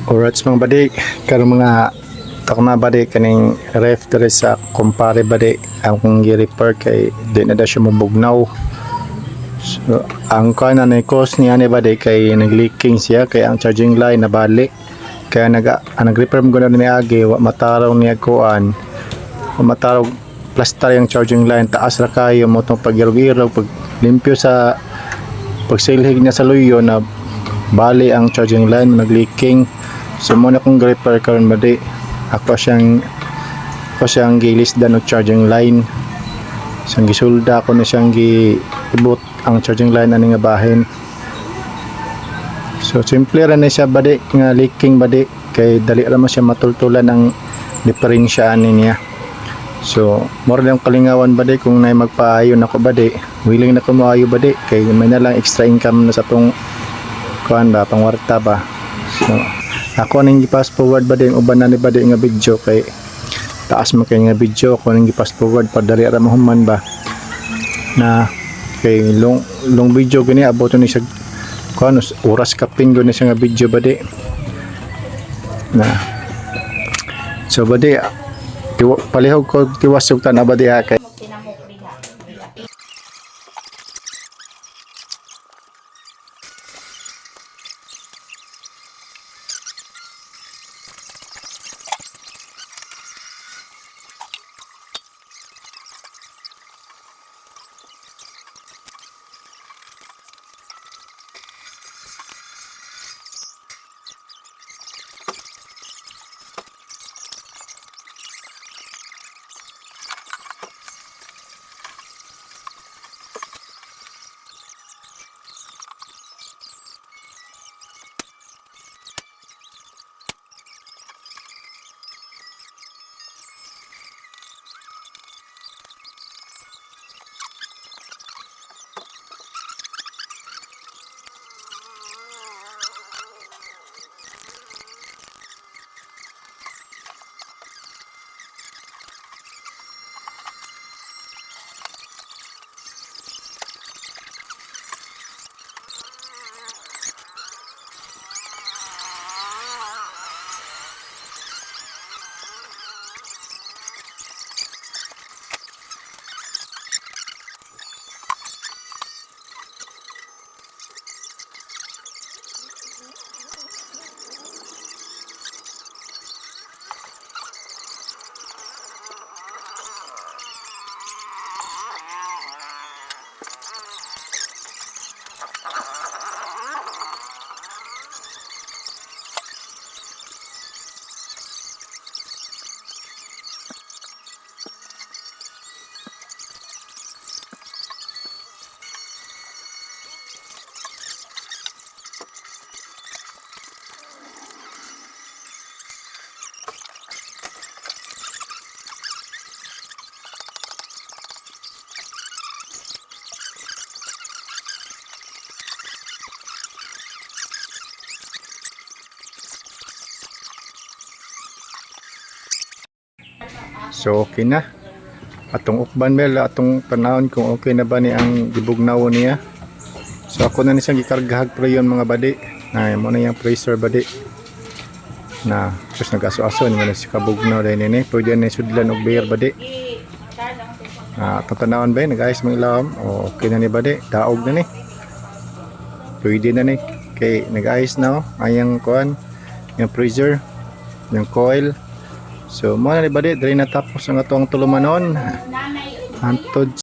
Alright mga badi, karong mga takna badi kaning ref diri sa kumpare badi akong gi-repair kay di na da siya mabugnaw. So ang kana na cause niya ni badi kay nag-leaking siya kay ang charging line nabali. Kaya nag-repair mo na ni agi wa mataraw niya kuan. Wa mataraw plaster yung charging line taas ra kayo mo tong pag-irog-irog pag limpyo sa pagsilhig niya sa luyo na bali ang charging line nag-leaking. So muna kong repair karon badi ako siyang gilisdan og charging line siyang gisulda ko na siyang giibot ang charging line ani nga bahin. So simple ra na siya badi nga leaking badi kay dali ra man siya matultulan ang diferensya ani niya. So more lang kalingawan badi kung nay magpaayo nako badi willing na ko maayo badi kay may na lang extra income na sa tong kuan ba pangwarta ba. So ako ning gi-fast forward ba din uban na ni ba nga video kay taas man kay nga video ako ning gi-fast forward padali ra mahuman ba na kay long video gani about ni siya kuno oras kapin gani siya nga video ba di na so ba di palihog ko tiwasog ta na ba di kay so okay na atong ukban bel atong panahon kung okay na ba ni ang gibugnaw niya. So ako na ni siyang gikargahag preyon mga badi na mo na yung pressure badi na sus nag-aso-aso ni mo si kabugnaw dahil nini pwede na sudlan og beer badi tatanawon ba nag-ayos mga ilawam okay na ni badi daog na ni pwede na ni kay nag-ayos na ayang kuan yung pressure yung coil. So mo na ni badi diri natapos ang atong tulumanon hantod